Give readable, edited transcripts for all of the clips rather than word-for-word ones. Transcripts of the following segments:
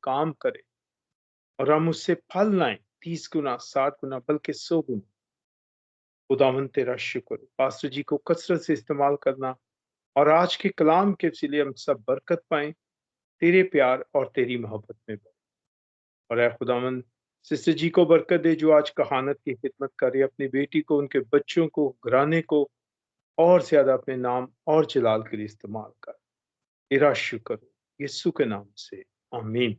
काम करे और हम उससे फल लाएं, 30 गुना, 60 गुना, बल्कि 100 गुना। खुदावन तेरा शुक्र, पास्टर जी को कसरत से इस्तेमाल करना और आज के कलाम के वसीले हम सब बरकत पाएं, तेरे प्यार और तेरी मोहब्बत में बढ़े। और ऐ खुदावन, सिस्टर जी को बरकत दे जो आज कहानत की खिदमत कर रही है, अपनी बेटी को, उनके बच्चों को, घराने को और ज्यादा अपने नाम और जलाल के लिए इस्तेमाल कर। तेरा शुक्र हो, यीशु के नाम से, आमीन।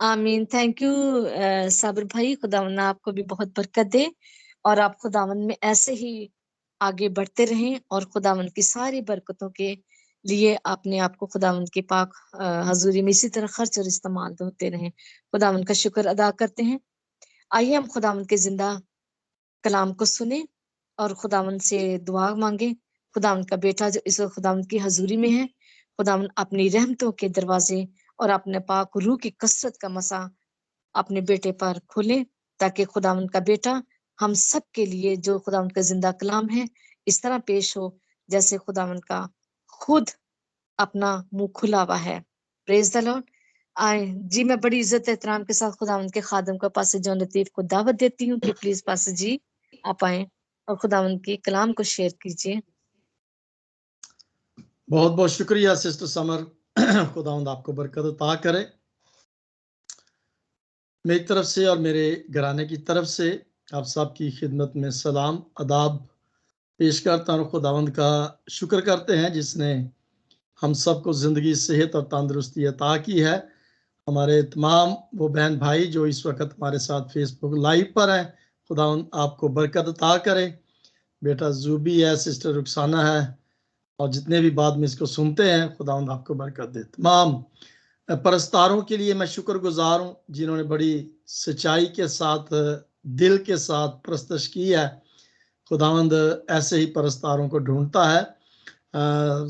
आमीन। थैंक यू साबिर भाई, खुदावन आपको भी बहुत बरकत दे और आप खुदावन में ऐसे ही आगे बढ़ते रहें और खुदावन की सारी बरकतों के लिए अपने आप को खुदावन के पाक हजूरी में इसी तरह खर्च और इस्तेमाल होते रहें। खुदावन का शुक्र अदा करते हैं। आइए हम खुदावन के जिंदा कलाम को सुने और खुदावन से दुआ मांगे। खुदावन का बेटा जो इस वक्त खुदावन की हजूरी में है, खुदावन अपनी रहमतों के दरवाजे और अपने पाक रूह की कसरत का मसा अपने बेटे पर खोले, ताकि खुदावन का बेटा हम सब के लिए जो खुदावन का जिंदा कलाम है इस तरह पेश हो जैसे खुदावन का खुद अपना मुंह खुला हुआ है। Praise the Lord. आए जी, मैं बड़ी इज्जत एहतराम के साथ खुदावन के खादम का पास जॉन लतीफ को दावत देती हूँ कि प्लीज पास जी आप आए और खुदावन के कलाम को शेयर कीजिए। बहुत बहुत शुक्रिया सिस्टर समर, खुदावंद आपको बरकत अता करे। मेरी तरफ से और मेरे घराने की तरफ से आप सबकी खिदमत में सलाम अदाब पेश करता हूँ। खुदावंद का शुक्र करते हैं जिसने हम सबको ज़िंदगी, सेहत और तंदुरुस्ती अता की है। हमारे तमाम वो बहन भाई जो इस वक्त हमारे साथ फेसबुक लाइव पर हैं, खुदावंद आपको बरकत अता करे। बेटा जूबी है, सिस्टर रुखसाना है और जितने भी बाद में इसको सुनते हैं, खुदावंद आपको बरकत दे। तमाम परस्तारों के लिए मैं शुक्रगुजार हूँ जिन्होंने बड़ी सच्चाई के साथ, दिल के साथ परस्तश की है। खुदावंद ऐसे ही परस्तारों को ढूंढता है।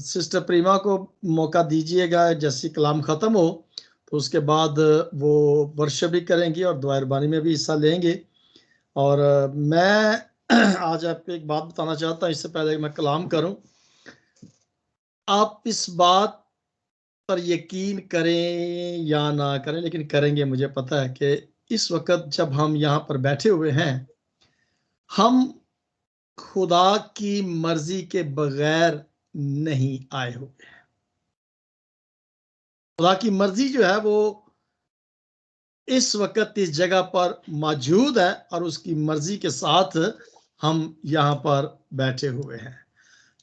सिस्टर प्रीमा को मौका दीजिएगा, जैसे कलाम ख़त्म हो तो उसके बाद वो वर्शिप भी करेंगी और दुआ रबानी में भी हिस्सा लेंगे। और मैं आज आपको एक बात बताना चाहता हूँ, इससे पहले मैं कलाम करूँ। आप इस बात पर यकीन करें या ना करें, लेकिन करेंगे, मुझे पता है कि इस वक्त जब हम यहाँ पर बैठे हुए हैं, हम खुदा की मर्जी के बगैर नहीं आए हुए हैं। खुदा की मर्जी जो है वो इस वक्त इस जगह पर मौजूद है और उसकी मर्जी के साथ हम यहाँ पर बैठे हुए हैं।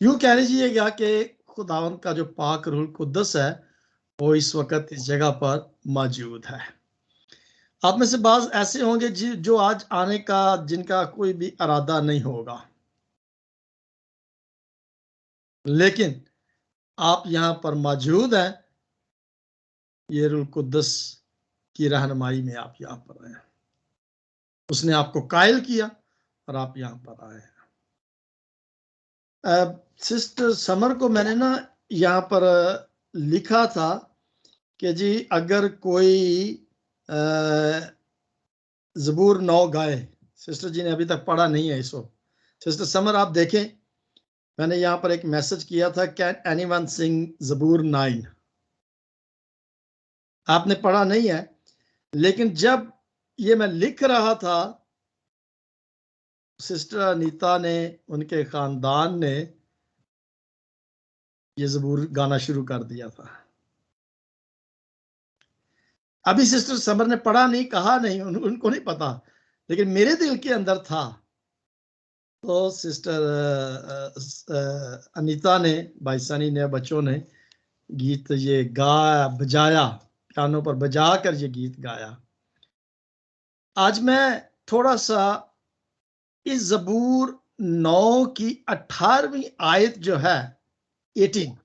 यूं कह लीजिएगा कि खुदावंद का जो पाक रूह कुद्दस है वो इस वक्त इस जगह पर मौजूद है। आप में से बाज़ ऐसे होंगे जो आज आने का, जिनका कोई भी इरादा नहीं होगा, लेकिन आप यहाँ पर मौजूद हैं। ये रूह कुद्दस की रहनुमाई में आप यहाँ पर आए। उसने आपको कायल किया और आप यहाँ पर आए हैं। सिस्टर समर को मैंने ना यहाँ पर लिखा था कि जी अगर कोई ज़बूर 9 गाए। सिस्टर जी ने अभी तक पढ़ा नहीं है इसको। सिस्टर समर आप देखें, मैंने यहाँ पर एक मैसेज किया था, कैन एनीवन सिंग ज़बूर 9। आपने पढ़ा नहीं है, लेकिन जब ये मैं लिख रहा था, सिस्टर अनीता ने, उनके खानदान ने ये ज़बूर गाना शुरू कर दिया था। अभी सिस्टर समर ने पढ़ा नहीं, कहा नहीं, उनको नहीं पता, लेकिन मेरे दिल के अंदर था। तो सिस्टर अनीता ने, भाई सनी ने, बच्चों ने गीत ये गाया, बजाया, पियानो पर बजा कर ये गीत गाया। आज मैं थोड़ा सा इस ज़बूर 9 की 18वीं आयत जो है 18,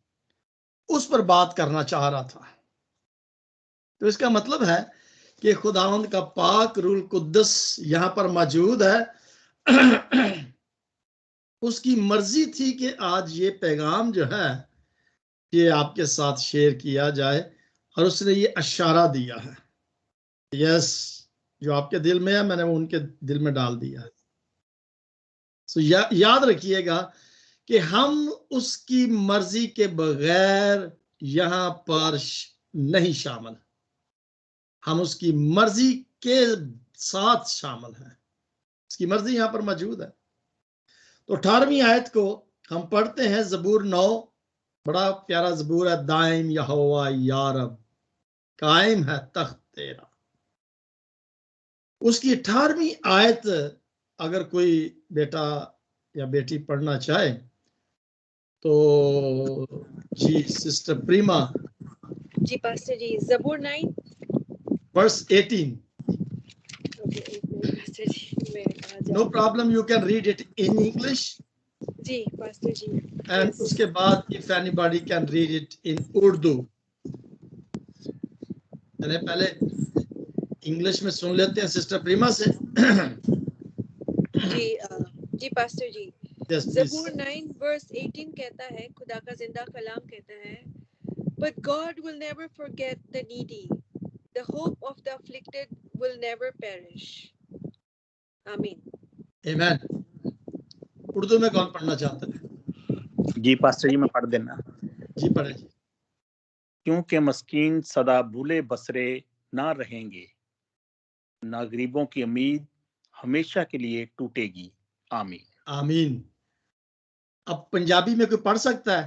उस पर बात करना चाह रहा था। तो इसका मतलब है कि खुदावंद का पाक रूह कुद्दस यहाँ पर मौजूद है। उसकी मर्जी थी कि आज ये पैगाम जो है ये आपके साथ शेयर किया जाए और उसने ये इशारा दिया है। यस, जो आपके दिल में है मैंने वो उनके दिल में डाल दिया है। तो याद रखिएगा कि हम उसकी मर्जी के बगैर यहां पर नहीं शामिल, हम उसकी मर्जी के साथ शामिल हैं। उसकी मर्जी यहां पर मौजूद है। तो 18वीं आयत को हम पढ़ते हैं, ज़बूर 9, बड़ा प्यारा ज़बूर है। दाइम यहोवा या रब, कायम है तख्त तेरा। उसकी 18वीं आयत अगर कोई बेटा या बेटी पढ़ना चाहे तो जी सिस्टर प्रीमा। जी पास्टर जी, ज़बूर 9 वर्स 18। ओके, एक मिनट पास्टर जी, मैं आ नो जाऊँ। Problem, you can read it in English जी पास्टर जी, एंड yes. उसके बाद if anybody can read it in Urdu. पहले इंग्लिश में सुन लेते हैं सिस्टर प्रीमा से। जी पास्टर जी, Yes, please. ज़बूर 9 वर्स 18 कहता है, खुदा का जिंदा कलाम कहता है, But God will never forget the needy. The hope of the afflicted will never perish. आमीन। Amen. उर्दू में कौन पढ़ना चाहता है? जी पास्टर जी, मैं पढ़ देना। जी पढ़े जी। क्योंकि मस्कीन सदा भूले बसरे ना रहेंगे, ना गरीबों की उम्मीद हमेशा के लिए टूटेगी। आमीन। आमीन। अब पंजाबी में कोई पढ़ सकता है?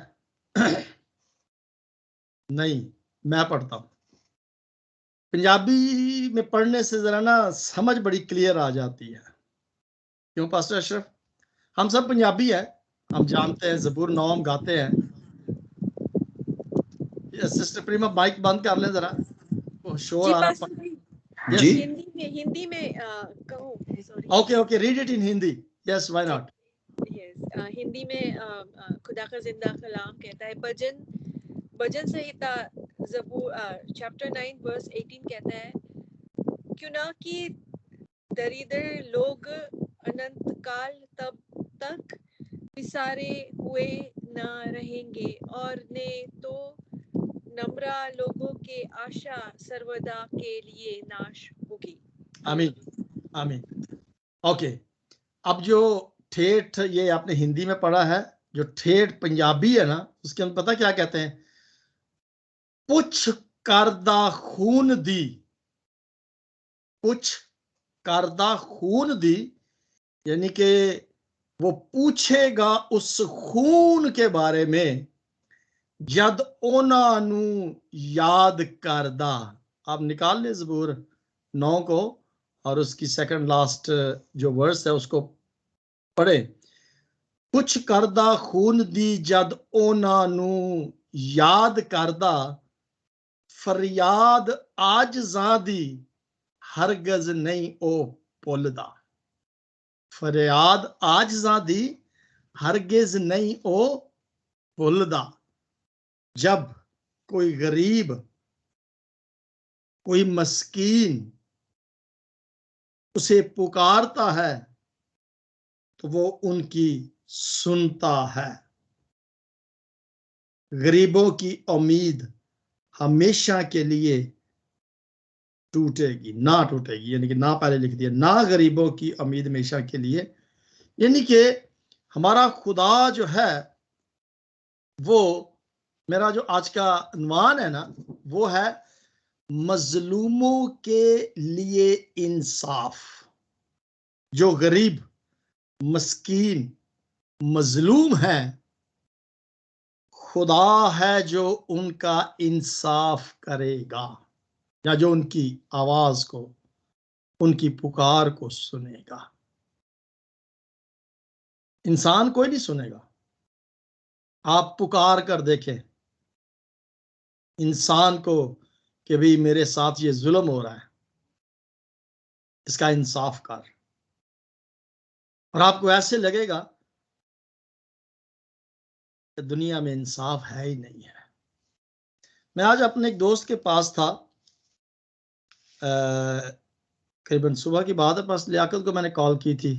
नहीं, मैं पढ़ता हूं। पंजाबी में पढ़ने से जरा ना समझ बड़ी क्लियर आ जाती है। क्यों पास्टर अशरफ? हम सब पंजाबी है, हम जानते हैं ज़बूर 9 हम गाते हैं। सिस्टर प्रीमा माइक बंद कर लें जरा, वो शोर जी आ रहा पास्टर है। जी, Yes. हिंदी में कहूँ, sorry. Okay, read it in Hindi. Yes, why not? Yes, Hindi में खुदा का जिंदा कलाम कहता है, भजन संहिता ज़बूर चैप्टर 9 वर्स 18 कहता है, क्यों ना कि दरिद्र लोग अनंत काल तब तक विसारे हुए न रहेंगे, और ने तो नम्रा लोगों के आशा सर्वदा के लिए नाश होगी। आमीन, आमीन। ओके, अब जो ठेठ ये आपने हिंदी में पढ़ा है, जो ठेठ पंजाबी है ना, उसके अंदर पता क्या कहते हैं? पुछ करदा खून दी, पुछ करदा खून दी, यानी कि वो पूछेगा उस खून के बारे में जद ओना नू याद करदा। आप निकाल ले ज़बूर 9 को और उसकी सेकंड लास्ट जो वर्स है उसको पढ़े। कुछ करदा खून दी जद ओना नू याद करदा, फरियाद आजज़ां दी हरगज नहीं ओ भुलदा। फरियाद आजज़ां दी हरगिज नहीं ओ भुलदा। जब कोई गरीब, कोई मस्कीन उसे पुकारता है तो वो उनकी सुनता है। गरीबों की उम्मीद हमेशा के लिए टूटेगी, ना टूटेगी, यानी कि ना पहले लिख दिया, ना गरीबों की उम्मीद हमेशा के लिए, यानी कि हमारा खुदा जो है वो, मेरा जो आज का उन्वान है ना, वो है मजलूमों के लिए इंसाफ। जो गरीब, मस्कीन, मजलूम है, खुदा है जो उनका इंसाफ करेगा, या जो उनकी आवाज को, उनकी पुकार को सुनेगा। इंसान कोई नहीं सुनेगा। आप पुकार कर देखें इंसान को कि भाई मेरे साथ ये जुल्म हो रहा है, इसका इंसाफ कर, और आपको ऐसे लगेगा कि दुनिया में इंसाफ है ही नहीं है। मैं आज अपने एक दोस्त के पास था, करीबन सुबह की बात है, बस लियाकत को मैंने कॉल की थी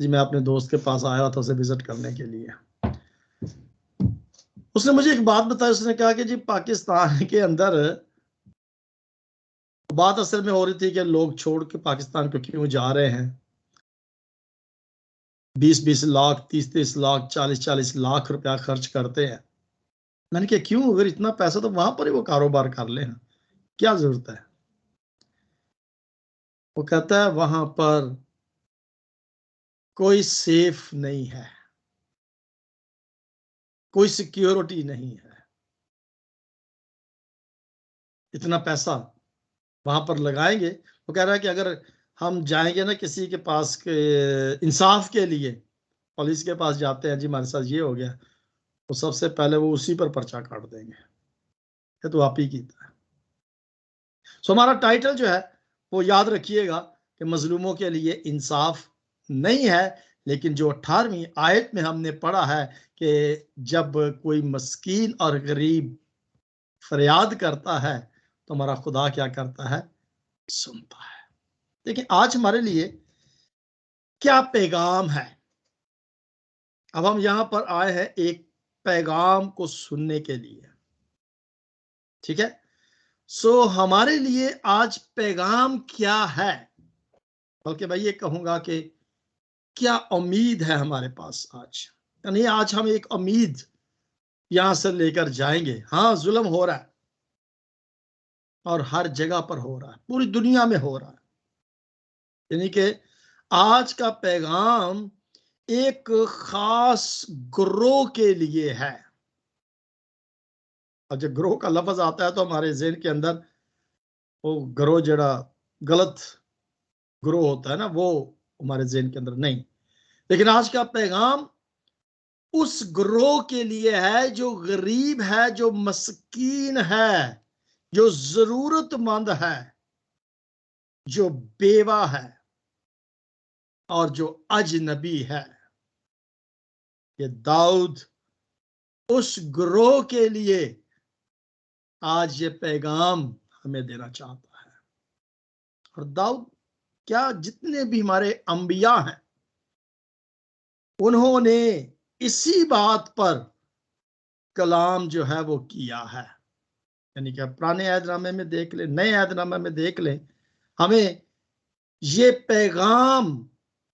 जी, मैं अपने दोस्त के पास आया था उसे विजिट करने के लिए। उसने मुझे एक बात बताई, उसने कहा कि जी पाकिस्तान के अंदर बात असल में हो रही थी कि लोग छोड़ के पाकिस्तान को क्यों जा रहे हैं, 20-20 लाख, 30-30 लाख, 40-40 लाख रुपया खर्च करते हैं। मैंने कहा क्यों, अगर इतना पैसा तो वहां पर ही वो कारोबार कर ले, क्या जरूरत है। वो कहता है वहां पर कोई सेफ नहीं है, कोई सिक्योरिटी नहीं है। इतना पैसा वहां पर लगाएंगे। वो कह रहा है कि अगर हम जाएंगे ना किसी के पास के इंसाफ के लिए, पुलिस के पास जाते हैं, जी हमारे साथ ये हो गया, तो सबसे पहले वो उसी पर पर्चा काट देंगे, ये तो आप ही कीता है। सो हमारा टाइटल जो है वो याद रखिएगा कि मजलूमों के लिए इंसाफ नहीं है, लेकिन जो 18वीं आयत में हमने पढ़ा है कि जब कोई मस्कीन और गरीब फरियाद करता है तो हमारा खुदा क्या करता है, सुनता है। देखिए आज हमारे लिए क्या पैगाम है। अब हम यहां पर आए हैं एक पैगाम को सुनने के लिए, ठीक है। सो हमारे लिए आज पैगाम क्या है, बल्कि मैं ये कहूंगा कि क्या उम्मीद है हमारे पास आज। यानी आज हम एक उम्मीद यहां से लेकर जाएंगे। हाँ, जुल्म हो रहा है और हर जगह पर हो रहा है, पूरी दुनिया में हो रहा है। यानी कि आज का पैगाम एक खास ग्रोह के लिए है। और जब ग्रोह का लफ्ज आता है तो हमारे ज़हन के अंदर वो ग्रोह जड़ा गलत ग्रोह होता है ना, वो हमारे ज़हन के अंदर नहीं। लेकिन आज का पैगाम उस ग्रोह के लिए है जो गरीब है, जो मस्कीन है, जो जरूरतमंद है, जो बेवा है और जो अजनबी है। ये दाऊद उस ग्रोह के लिए आज ये पैगाम हमें देना चाहता है। और दाऊद क्या, जितने भी हमारे अंबिया हैं उन्होंने इसी बात पर कलाम जो है वो किया है। यानी कि पुराने अहदनामे में देख लें, नए अहदनामे में देख लें, हमें ये पैगाम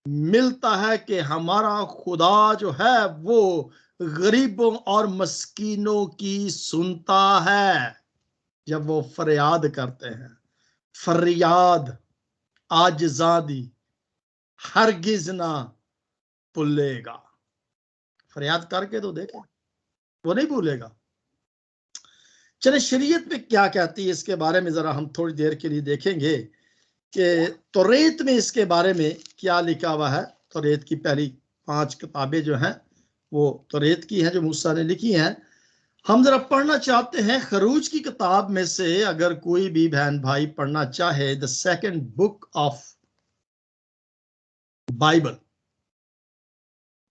मिलता है कि हमारा खुदा जो है वो गरीबों और मस्कीनों की सुनता है जब वो फरियाद करते हैं। फरियाद आजिज़ादी हरगिज ना भूलेगा। फरियाद करके तो देखें, वो नहीं भूलेगा। चले शरीयत में क्या कहती है इसके बारे में जरा हम थोड़ी देर के लिए देखेंगे कि तौरात में इसके बारे में क्या लिखा हुआ है। तौरात की पहली 5 किताबें जो हैं वो तौरात की हैं, जो मूसा ने लिखी हैं। हम जरा पढ़ना चाहते हैं खरूज की किताब में से, अगर कोई भी बहन भाई पढ़ना चाहे, the second book of Bible,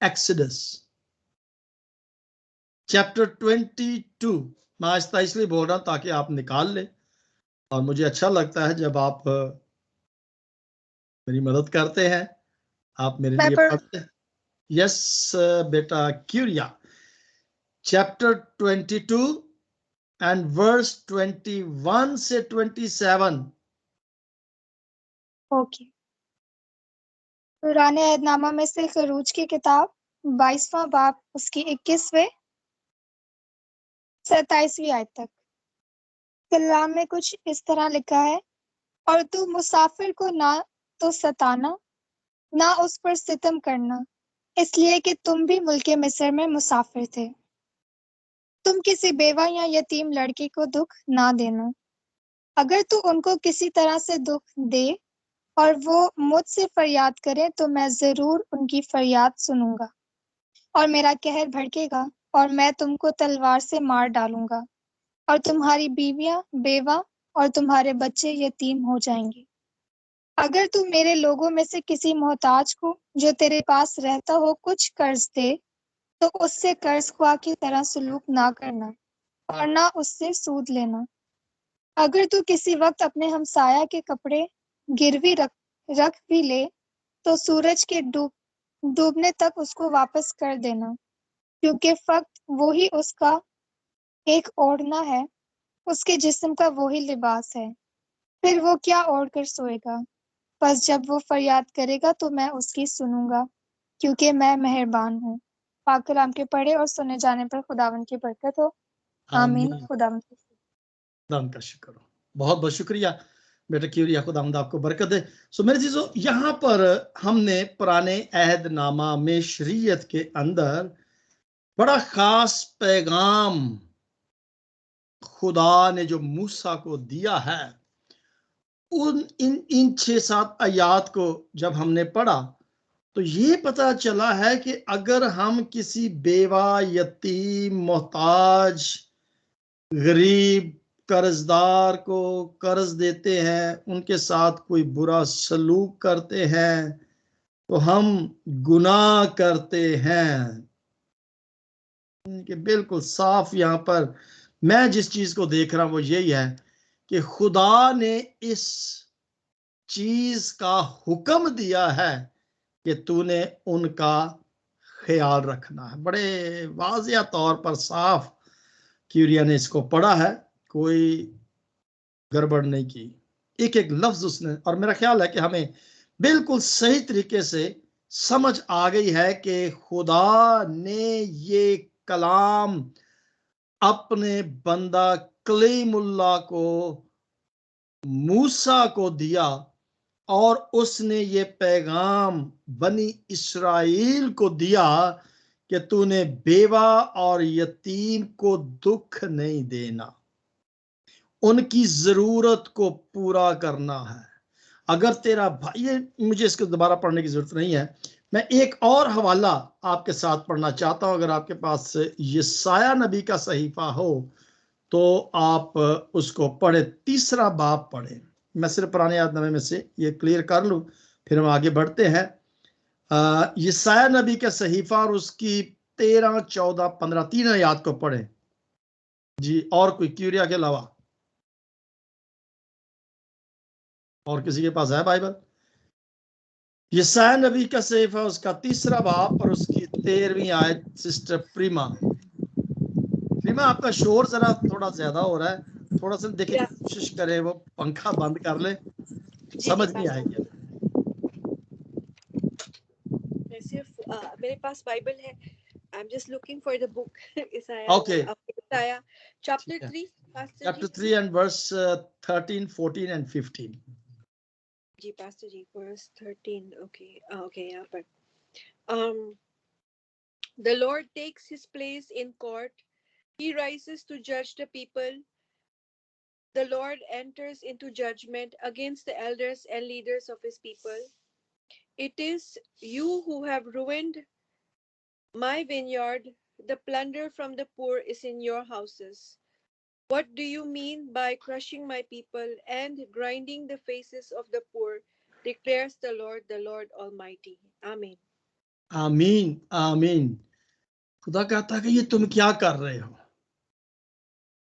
exodus chapter 22। मैं आहिस्ता इसलिए बोल रहा हूं ताकि आप निकाल लें, और मुझे अच्छा लगता है जब आप मेरी मदद करते हैं, आप मेरे लिए पढ़ते हैं। यस बेटा क्यूरिया, चैप्टर 22 एंड वर्स 21 से 27। ओके। पुराने अहदनामा में से खरूज की किताब 22वां बाब उसकी 21वें 27वीं आयत तक कलाम में कुछ इस तरह लिखा है, और तू मुसाफिर को ना तो सताना ना उस पर सितम करना, इसलिए कि तुम भी मुल्के मिस्र में मुसाफिर थे। तुम किसी बेवा या यतीम लड़की को दुख ना देना। अगर तू उनको किसी तरह से दुख दे और वो मुझसे फरियाद करें तो मैं जरूर उनकी फरियाद सुनूंगा, और मेरा कहर भड़केगा और मैं तुमको तलवार से मार डालूंगा, और तुम्हारी बीवियां बेवा और तुम्हारे बच्चे यतीम हो जाएंगे। अगर तू मेरे लोगों में से किसी मोहताज को जो तेरे पास रहता हो कुछ कर्ज दे, तो उससे कर्ज ख्वाह की तरह सलूक ना करना और ना उससे सूद लेना। अगर तू किसी वक्त अपने हमसाया के कपड़े गिरवी रख भी ले, तो सूरज के डूबने तक उसको वापस कर देना, क्योंकि फक्त वो ही उसका एक ओढ़ना है, उसके जिस्म का वो ही लिबास है। फिर वो क्या ओढ़ कर सोएगा? बस जब वो फरियाद करेगा तो मैं उसकी सुनूंगा, क्योंकि मैं मेहरबान हूँ। पाक कलाम के पढ़े और सुने जाने पर खुदावन की बरकत हो। आमीन। आमीन। खुदावन खुदावंद का शुक्र हो। बहुत बहुत शुक्रिया बेटा क्यूरिया, खुदावंद आपको बरकत दे। सो मेरे चीजों, यहाँ पर हमने पुराने अहदनामा में शरीयत के अंदर बड़ा खास पैगाम खुदा ने जो मूसा को दिया है, उन इन 6-7 आयात को जब हमने पढ़ा तो ये पता चला है कि अगर हम किसी बेवा, यतीम, मोहताज, गरीब, कर्जदार को कर्ज देते हैं, उनके साथ कोई बुरा सलूक करते हैं, तो हम गुनाह करते हैं। कि बिल्कुल साफ यहाँ पर मैं जिस चीज को देख रहा हूं वो यही है कि खुदा ने इस चीज का हुक्म दिया है कि तूने उनका ख्याल रखना है। बड़े वाज़िया तौर पर साफ क्यूरिया ने इसको पढ़ा है, कोई गड़बड़ नहीं की, एक एक लफ्ज उसने। और मेरा ख्याल है कि हमें बिल्कुल सही तरीके से समझ आ गई है कि खुदा ने ये कलाम अपने बंदा कलीमुल्लाह को, मूसा को दिया, और उसने ये पैगाम बनी इस्राएल को दिया कि तूने बेवा और यतीम को दुख नहीं देना, उनकी जरूरत को पूरा करना है। अगर तेरा भाई, ये मुझे इसको दोबारा पढ़ने की जरूरत नहीं है, मैं एक और हवाला आपके साथ पढ़ना चाहता हूं। अगर आपके पास यशाया नबी का सहीफा हो तो आप उसको पढ़े, 3 बाब पढ़े। मैं सिर्फ पुराने यादनामे में से ये क्लियर कर लूं, फिर हम आगे बढ़ते हैं। यशाया नबी का सहीफा और उसकी 13, 14, 15 3 आयत को पढ़े जी। और कोई क्यूरिया के अलावा और किसी के पास है बाइबल? यशाया नबी का सहीफा, उसका 3 बाब और उसकी 13वीं आयत। सिस्टर प्रीमा, आपका शोर जरा थोड़ा ज्यादा हो रहा है, थोड़ा सा देखिए, कोशिश करें वो पंखा बंद कर ले, समझ नहीं आएगी। मेरे पास बाइबल है। I'm just looking for the book. Okay. Isaiah chapter 3, Pastor Chapter Ji. 3 and verse 13, 14 and 15. Ji, Pastor Ji, verse 13. Okay. Okay, yeah, but the Lord takes his place in court. He rises to judge the people. The Lord enters into judgment against the elders and leaders of his people. It is you who have ruined my vineyard. The plunder from the poor is in your houses. What do you mean by crushing my people and grinding the faces of the poor, declares the Lord Almighty. Amen. आमीन, आमीन। खुदा कहता है कि ये तुम क्या कर रहे हो?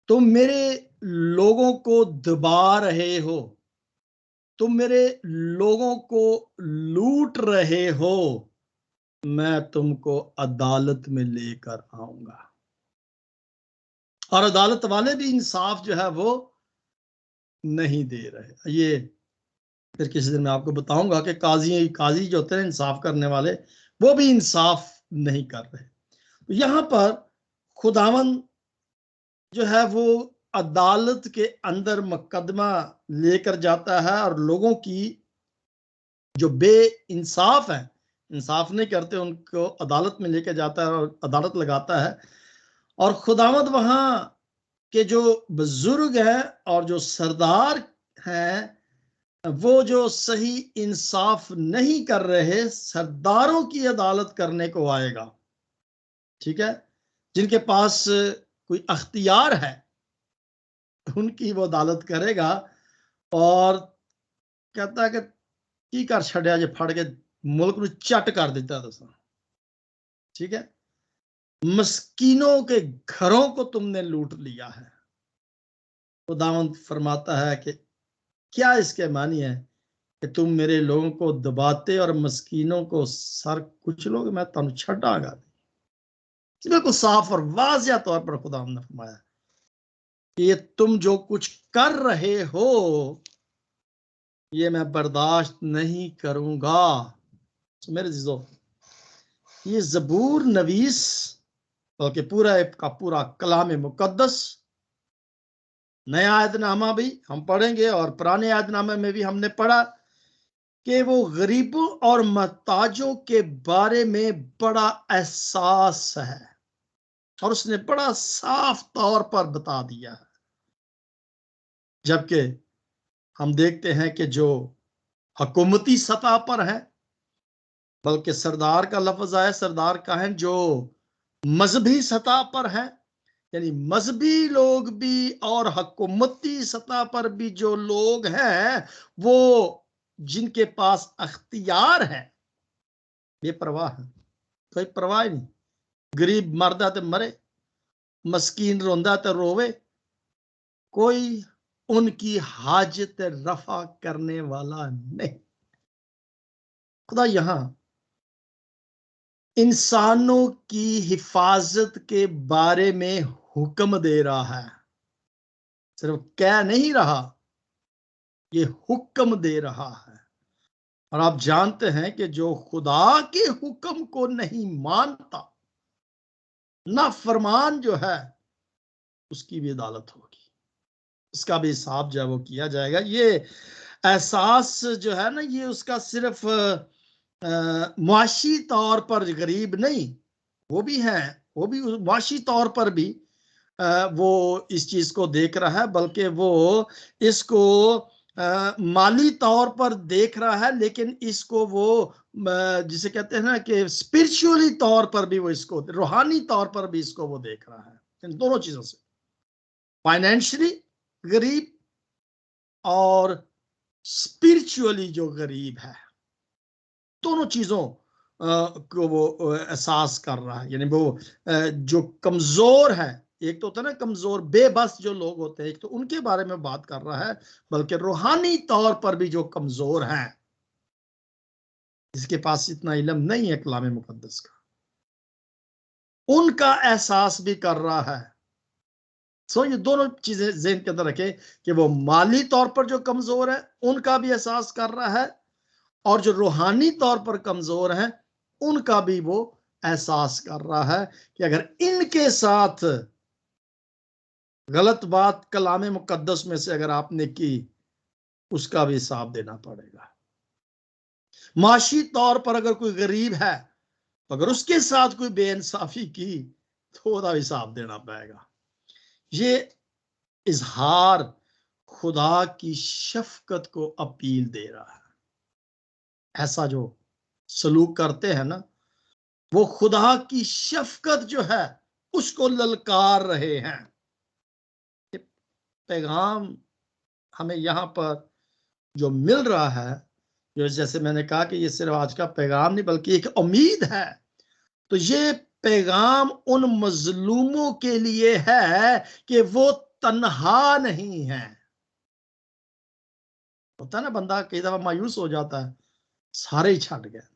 तुम मेरे लोगों को दबा रहे हो, तुम मेरे लोगों को लूट रहे हो, मैं तुमको अदालत में लेकर आऊंगा। और अदालत वाले भी इंसाफ जो है वो नहीं दे रहे। ये फिर किसी दिन मैं आपको बताऊंगा कि काजी जो होते हैं इंसाफ करने वाले, वो भी इंसाफ नहीं कर रहे। तो यहां पर खुदावन जो है वो अदालत के अंदर मुकदमा लेकर जाता है और लोगों की जो बे इंसाफ है, इंसाफ नहीं करते, उनको अदालत में लेकर जाता है और अदालत लगाता है। और खुदावंद वहां के जो बुजुर्ग हैं और जो सरदार हैं, वो जो सही इंसाफ नहीं कर रहे, सरदारों की अदालत करने को आएगा। ठीक है, जिनके पास कोई अख्तियार है उनकी वो अदालत करेगा। और कहता है कि की कर छड़िया जे फड़ के मुल्क ਨੂੰ चट कर देता तुसा। ठीक है, मस्कीनों के घरों को तुमने लूट लिया है। खुदावंद फरमाता है कि क्या इसके मानी है कि तुम मेरे लोगों को दबाते और मस्कीनों को सर कुचलोगे, मैं तुम छटागा। बिल्कुल साफ और वाजिया तौर पर खुदावंद ने फरमाया कि ये तुम जो कुछ कर रहे हो ये मैं बर्दाश्त नहीं करूंगा। तो मेरे जीजो, ये ज़बूर नवीस बल्कि पूरा का पूरा कलाम मुकद्दस, नया अहदनामा भी हम पढ़ेंगे और पुराने अहदनामे में भी हमने पढ़ा कि वो गरीबों और मोहताजों के बारे में बड़ा एहसास है और उसने बड़ा साफ तौर पर बता दिया है। जबकि हम देखते हैं कि जो हुकूमती सतह पर है, बल्कि सरदार का लफ्ज आया, सरदार का है जो मजहबी सतह पर है, यानी मजहबी लोग भी और हुकूमती सतह पर भी जो लोग हैं वो जिनके पास अख्तियार है, बेपरवाह है, कोई परवाह नहीं। गरीब मरदा तो मरे, मस्कीन रोंदा तो रोवे, कोई उनकी हाजत रफा करने वाला नहीं। खुदा यहां इंसानों की हिफाजत के बारे में हुक्म दे रहा है, सिर्फ कह नहीं रहा, ये हुक्म दे रहा है। और आप जानते हैं कि जो खुदा के हुक्म को नहीं मानता, ना फरमान जो है, उसकी भी अदालत होगी, उसका भी हिसाब जो है वो किया जाएगा। ये एहसास जो है ना, ये उसका सिर्फ मुआशी तौर पर गरीब नहीं, वो भी है, वो भी मुआशी तौर पर भी वो इस चीज को देख रहा है, बल्कि वो इसको माली तौर पर देख रहा है, लेकिन इसको वो जिसे कहते हैं ना कि स्पिरिचुअली तौर पर भी वो इसको, रूहानी तौर पर भी इसको वो देख रहा है। इन दोनों चीजों से, फाइनेंशियली गरीब और स्पिरिचुअली जो गरीब है, दोनों चीजों को वो एहसास कर रहा है। यानी वो जो कमजोर है, एक तो होता है ना कमजोर बेबस जो लोग होते हैं, एक तो उनके बारे में बात कर रहा है, बल्कि रूहानी तौर पर भी जो कमजोर हैं, जिसके पास इतना इल्म नहीं है कलाम मुकद्दस का, उनका एहसास भी कर रहा है। सो ये दोनों चीजें ज़हन के अंदर रखें कि वो माली तौर पर जो कमजोर है उनका भी एहसास कर रहा है, और जो रूहानी तौर पर कमजोर हैं उनका भी वो एहसास कर रहा है कि अगर इनके साथ गलत बात कलाम मुकद्दस में से अगर आपने की, उसका भी हिसाब देना पड़ेगा। माशी तौर पर अगर कोई गरीब है, तो अगर उसके साथ कोई बेइंसाफी की, तो उसका हिसाब देना पड़ेगा। ये इजहार खुदा की शफकत को अपील दे रहा है। ऐसा जो सलूक करते हैं ना, वो खुदा की शफकत जो है उसको ललकार रहे हैं। पैगाम हमें यहां पर जो मिल रहा है, जो जैसे मैंने कहा कि ये सिर्फ आज का पैगाम नहीं बल्कि एक उम्मीद है, तो ये पैगाम उन मजलूमों के लिए है कि वो तन्हा नहीं है। होता है ना, बंदा कई दफा मायूस हो जाता है, सारे ही छट गए,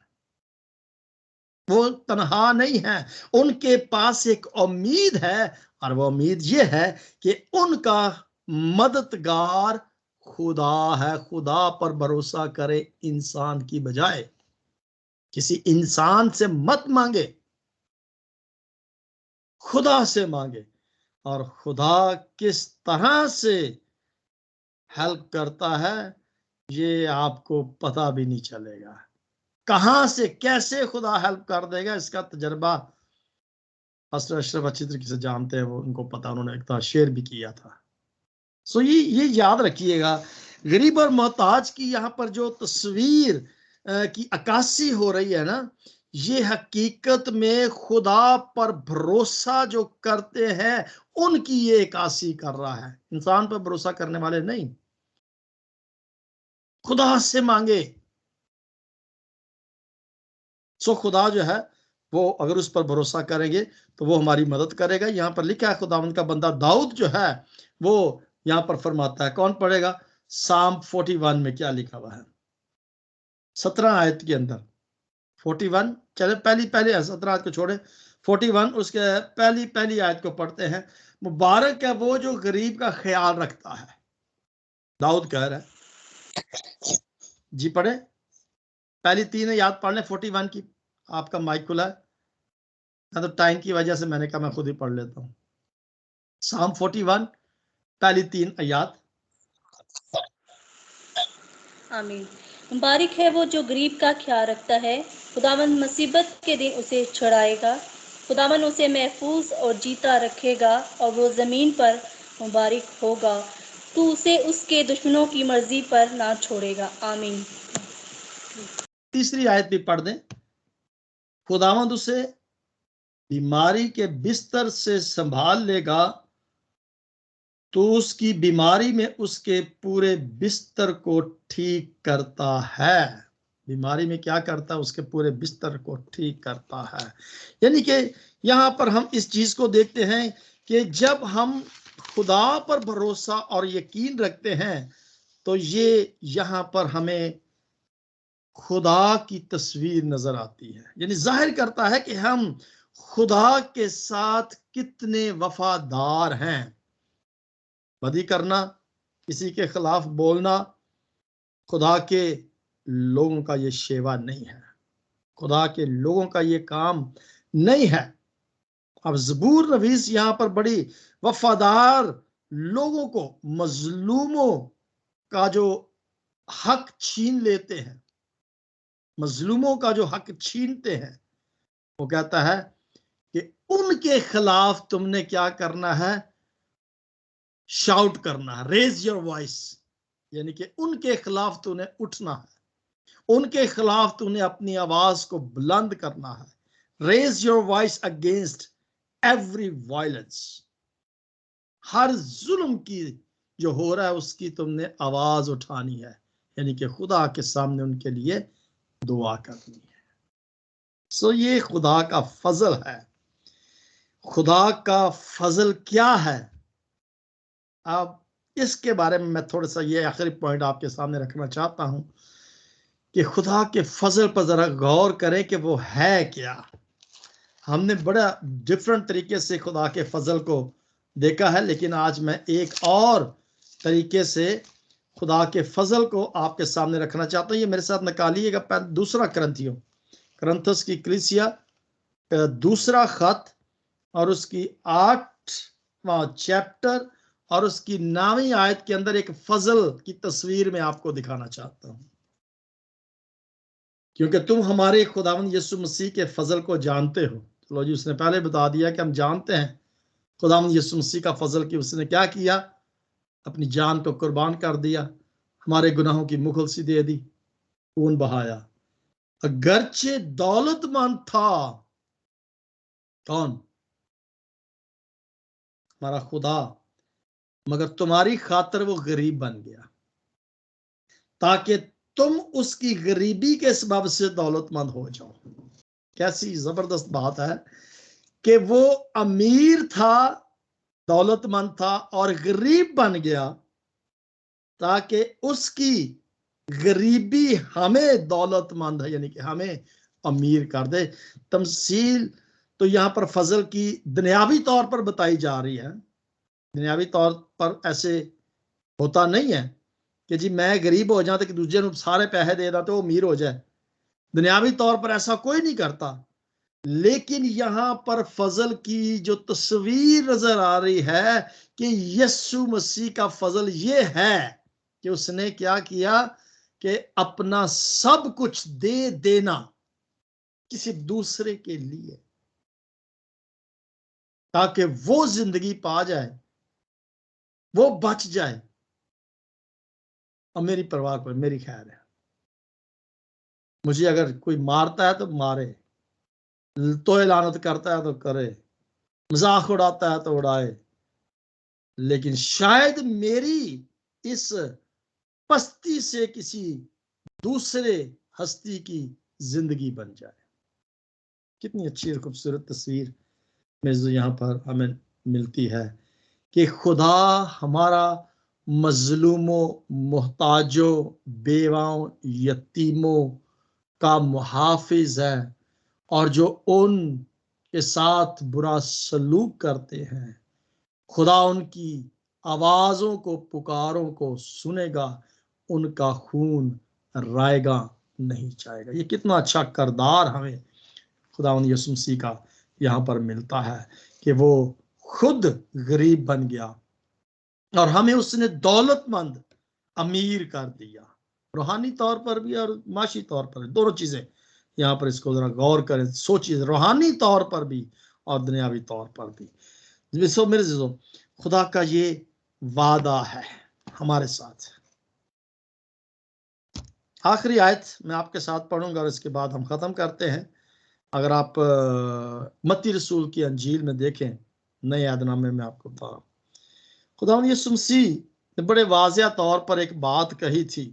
वो तन्हा नहीं है, उनके पास एक उम्मीद है, और वो उम्मीद ये है कि उनका मददगार खुदा है। खुदा पर भरोसा करे इंसान की बजाय, किसी इंसान से मत मांगे, खुदा से मांगे। और खुदा किस तरह से हेल्प करता है ये आपको पता भी नहीं चलेगा। कहां से कैसे खुदा हेल्प कर देगा, इसका तजर्बा पास्टर अशरफ अच्छी तरीके से जानते हैं, वो उनको पता, उन्होंने एक तरह शेयर भी किया था। सो ये याद रखिएगा, गरीब और मोहताज की यहाँ पर जो तस्वीर की अक्कासी हो रही है ना, ये हकीकत में खुदा पर भरोसा जो करते हैं उनकी ये अक्कासी कर रहा है। इंसान पर भरोसा करने वाले नहीं, खुदा से मांगे। सो खुदा जो है वो अगर उस पर भरोसा करेंगे तो वो हमारी मदद करेगा। यहाँ पर लिखा है, खुदावंद का बंदा दाऊद जो है वो यहाँ पर फरमाता है, कौन पढ़ेगा? साम 41 में क्या लिखा हुआ है? 17 आयत के अंदर 41, चले पहली 17 आयत को छोड़े, 41 उसके पहली आयत को पढ़ते हैं। मुबारक है वो जो गरीब का ख्याल रखता है। दाऊद कह रहा है जी, पढ़े पहली 3 याद पढ़ लें 41 की। आपका माइक खुला है। मैं तो टाइम की वजह से मैंने कहा मैं खुद ही पढ़ लेता हूँ। साम 41 पहली 3 आयत। आमीन। मुबारक है वो जो गरीब का ख्याल रखता है, खुदावंद मुसीबत के दिन उसे छुड़ाएगा। खुदावंद उसे महफूज और जीता रखेगा और वो ज़मीन पर मुबारक होगा। तू उसे उसके दुश्मनों की मर्जी पर ना छोड़ेगा। आमीन। तीसरी आयत भी पढ़ दें। खुदावंद उसे बीमारी के बिस्तर से संभाल लेगा, तो उसकी बीमारी में उसके पूरे बिस्तर को ठीक करता है। बीमारी में क्या करता है? उसके पूरे बिस्तर को ठीक करता है। यानी कि यहां पर हम इस चीज को देखते हैं कि जब हम खुदा पर भरोसा और यकीन रखते हैं तो ये यहां पर हमें खुदा की तस्वीर नजर आती है। यानी जाहिर करता है कि हम खुदा के साथ कितने वफादार हैं। बदी करना, किसी के खिलाफ बोलना खुदा के लोगों का ये शेवा नहीं है, खुदा के लोगों का ये काम नहीं है। अब ज़बूर नवीस यहां पर बड़ी वफादार लोगों को, मजलूमों का जो हक छीन लेते हैं, मजलूमों का जो हक छीनते हैं, वो कहता है कि उनके खिलाफ तुमने क्या करना है? शाउट करना है, रेज योर वॉइस। यानी कि उनके खिलाफ तूने उठना है, उनके खिलाफ तूने अपनी आवाज को बुलंद करना है। Raise your voice against every violence. हर जुल्म की जो हो रहा है उसकी तुमने आवाज उठानी है, यानी कि खुदा के सामने उनके लिए दुआ करनी है। सो ये खुदा का फजल है। खुदा का फजल क्या है? अब इसके बारे में मैं थोड़ा सा ये आखिरी पॉइंट आपके सामने रखना चाहता हूं कि खुदा के फजल पर जरा गौर करें कि वो है क्या। हमने बड़ा डिफरेंट तरीके से खुदा के फजल को देखा है, लेकिन आज मैं एक और तरीके से खुदा के फजल को आपके सामने रखना चाहता हूं। ये मेरे साथ निकालिएगा दूसरा करंथस की कलीसिया दूसरा खत और उसकी 8वां चैप्टर और उसकी 9वीं आयत के अंदर एक फजल की तस्वीर में आपको दिखाना चाहता हूं, क्योंकि तुम हमारे खुदावंद यीशु मसीह के फजल को जानते हो। चलो जी, उसने पहले बता दिया कि हम जानते हैं खुदावंद यीशु मसीह का फजल कि उसने क्या किया, अपनी जान को कुर्बान कर दिया, हमारे गुनाहों की मुखलसी दे दी, खून बहाया। अगरचे दौलतमंद था, कौन? हमारा खुदा, मगर तुम्हारी खातिर वो गरीब बन गया ताकि तुम उसकी गरीबी के सबब से दौलतमंद हो जाओ। कैसी जबरदस्त बात है कि वो अमीर था, दौलतमंद था और गरीब बन गया ताकि उसकी गरीबी हमें दौलतमंद है, यानी कि हमें अमीर कर दे। तमसील तो यहां पर फजल की दुनियावी तौर पर बताई जा रही है। दुनियावी तौर पर ऐसे होता नहीं है कि जी मैं गरीब हो जाऊं तो कि दूसरे को सारे पैसे दे दा तो वो अमीर हो जाए। दुनियावी तौर पर ऐसा कोई नहीं करता, लेकिन यहां पर फजल की जो तस्वीर नजर आ रही है कि यीशु मसीह का फजल ये है कि उसने क्या किया कि अपना सब कुछ दे देना किसी दूसरे के लिए, ताकि वो जिंदगी पा जाए, वो बच जाए और मेरी परवाह पर मेरी खैर है। मुझे अगर कोई मारता है तो मारे, तो लानत करता है तो करे, मजाक उड़ाता है तो उड़ाए, लेकिन शायद मेरी इस पस्ती से किसी दूसरे हस्ती की जिंदगी बन जाए। कितनी अच्छी और खूबसूरत तस्वीर में जो यहाँ पर हमें मिलती है कि खुदा हमारा मजलूमों, मोहताजों, बेवाओं, यतीमों का मुहाफिज है, और जो उन के साथ बुरा सलूक करते हैं, खुदा उनकी आवाजों को, पुकारों को सुनेगा, उनका खून रायगा नहीं जाएगा। ये कितना अच्छा करदार हमें खुदावंद यीशु मसीह का यहाँ पर मिलता है कि वो खुद गरीब बन गया और हमें उसने दौलतमंद, अमीर कर दिया, रूहानी तौर पर भी और माशी तौर पर, दोनों चीजें। यहाँ पर इसको जरा गौर करें, सोचिए, रूहानी तौर पर भी और दुनियावी तौर पर भी। मेरे जीजों, खुदा का ये वादा है हमारे साथ। आखिरी आयत मैं आपके साथ पढ़ूंगा और इसके बाद हम खत्म करते हैं। अगर आप मत्ती रसूल की अंजील में देखें, नए यादनामे में आपको बता रहा हूं, खुदावंद यीशु मसीह ने बड़े वाज़िया तौर पर एक बात कही थी,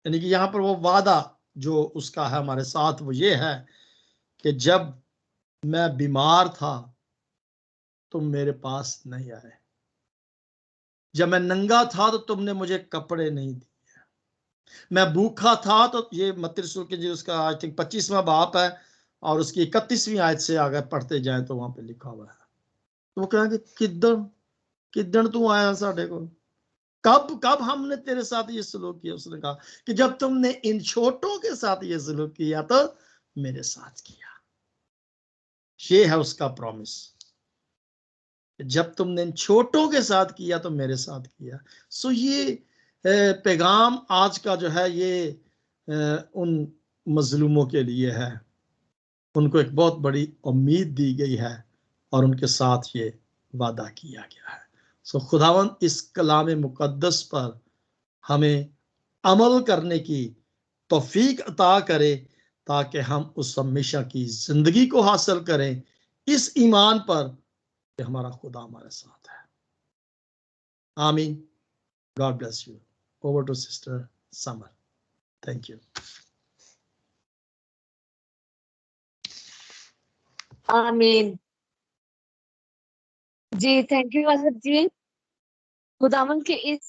यानी कि यहाँ पर वो वादा जो उसका है हमारे साथ, वो ये है कि जब मैं बीमार था तुम मेरे पास नहीं आए, जब मैं नंगा था तो तुमने मुझे कपड़े नहीं दिए, मैं भूखा था तो, ये मत्ती रसूल के जो उसका आई थिंक 25वां बाप है और उसकी 31वीं आयत से आगे पढ़ते जाएं तो वहां पे लिखा हुआ है। तो वो कहेंगे किदन किदन तू आया साढ़े को, कब कब हमने तेरे साथ ये सलूक किया? उसने कहा कि जब तुमने इन छोटों के साथ ये सलूक किया तो मेरे साथ किया। ये है उसका प्रॉमिस, जब तुमने इन छोटों के साथ किया तो मेरे साथ किया। सो ये पैगाम आज का जो है ये उन मजलूमों के लिए है, उनको एक बहुत बड़ी उम्मीद दी गई है और उनके साथ ये वादा किया गया है। सो खुदावंद इस कलाम मुकद्दस पर हमें अमल करने की तौफीक अता करे ताकि हम उस हमेशा की जिंदगी को हासिल करें, इस ईमान पर कि हमारा खुदा हमारे साथ है। आमीन। God bless you. Over to sister Samar. Thank you. आमीन जी, थैंक यू वाहिद जी। खुदावन के इस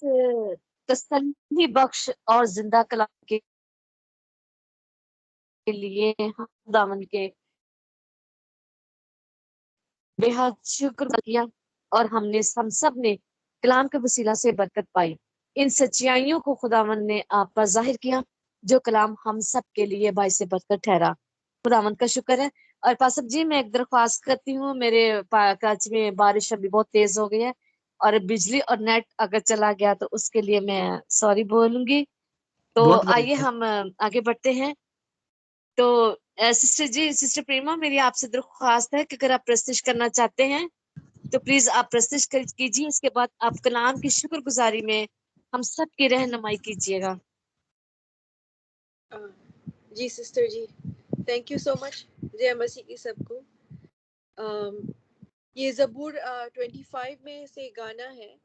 तसल्ली बख्श और जिंदा कलाम के लिए हम खुदावन के बेहद शुक्र किया और हम सब ने कलाम के वसीला से बरकत पाई। इन सच्चाइयों को खुदावन ने आप पर जाहिर किया जो कलाम हम सब के लिए बाइस बरकत ठहरा। खुदावन का शुक्र है। और पासब जी, मैं एक दरख्वास्त करती हूँ, मेरे कराची में बारिश अभी बहुत तेज हो गई है और बिजली और नेट अगर चला गया तो उसके लिए मैं सॉरी बोलूंगी। तो डोंट वरी। आइए हम आगे बढ़ते हैं। तो सिस्टर जी, सिस्टर प्रेमा, मेरी आपसे दरख्वास्त है कि अगर आप प्रस्तुत करना चाहते हैं तो प्लीज आप प्रस्तुत कीजिए। इसके बाद आप कलाम की शुक्रगुजारी में हम सब की रहनुमाई कीजिएगा। जी sister ji, thank you so much. जय मसीह की सबको। ये ज़बूर 25 में से गाना है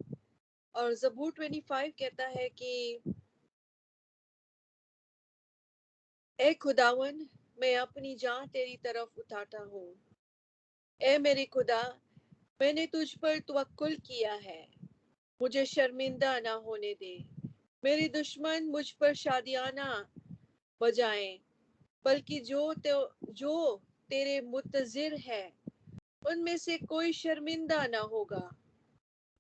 और ज़बूर 25 कहता है कि ए खुदावन, मैं अपनी जान तेरी तरफ उठाता हूँ। ए मेरे खुदा, मैंने तुझ पर तवक्कुल किया है, मुझे शर्मिंदा ना होने दे। मेरे दुश्मन मुझ पर शादियाना बजाएं, बल्कि जो तेरे मुतज़िर है उनमें से कोई शर्मिंदा ना होगा।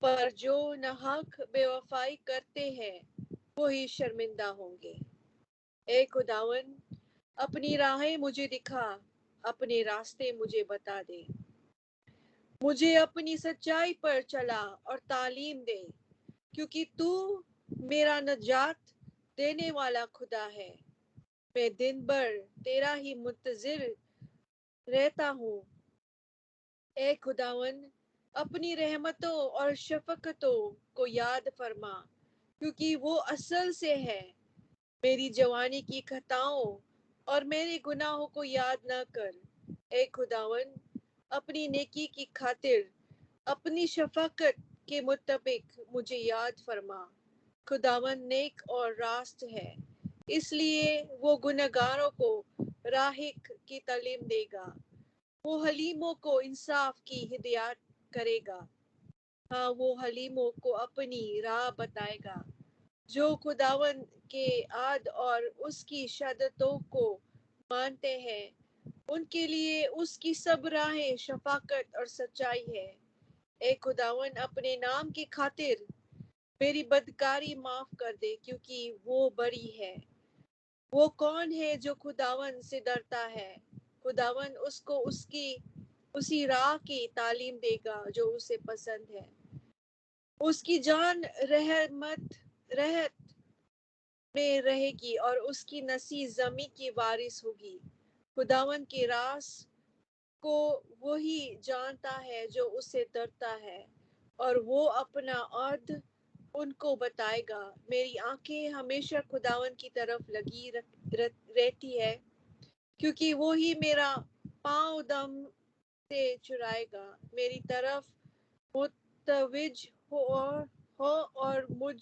पर जो नाहक बेवफाई करते हैं वो ही शर्मिंदा होंगे। ए खुदावन, अपनी राहें मुझे दिखा, अपने रास्ते मुझे बता दे। मुझे अपनी सच्चाई पर चला और तालीम दे, क्योंकि तू मेरा नजात देने वाला खुदा है। मैं दिन भर तेरा ही मुंतजिर रहता हूँ। ए खुदावन, अपनी रहमतों और शफकतों को याद फरमा, क्योंकि वो असल से है। मेरी जवानी की खताओं और मेरे गुनाहों को याद न कर। ए खुदावन, अपनी नेकी की खातिर अपनी शफकत के मुताबिक मुझे याद फरमा। खुदावन नेक और रास्त है, इसलिए वो गुनहगारों को राहिक की तालीम देगा। वो हलीमों को इंसाफ की हिदायत करेगा। हाँ, वो हलीमों को अपनी राह बताएगा। जो खुदावन के आद और उसकी शहादतों को मानते हैं, उनके लिए उसकी सब राहें शफाकत और सच्चाई है। ए खुदावन, अपने नाम की खातिर मेरी बदकारी माफ कर दे, क्योंकि वो बड़ी है। वो कौन है जो खुदावन से डरता है? खुदावन उसको उसकी उसी राह की तालीम देगा जो उसे पसंद है। उसकी जान रहत में रहेगी और उसकी नसी जमी की वारिस होगी। खुदावन के रास को वही जानता है जो उससे डरता है, और वो अपना अर्थ उनको बताएगा। मेरी आंखें हमेशा खुदावन की तरफ लगी रहती है, क्योंकि वो ही मेरा पांव दम से चुराएगा। मेरी तरफ मुतविज हो और मुझ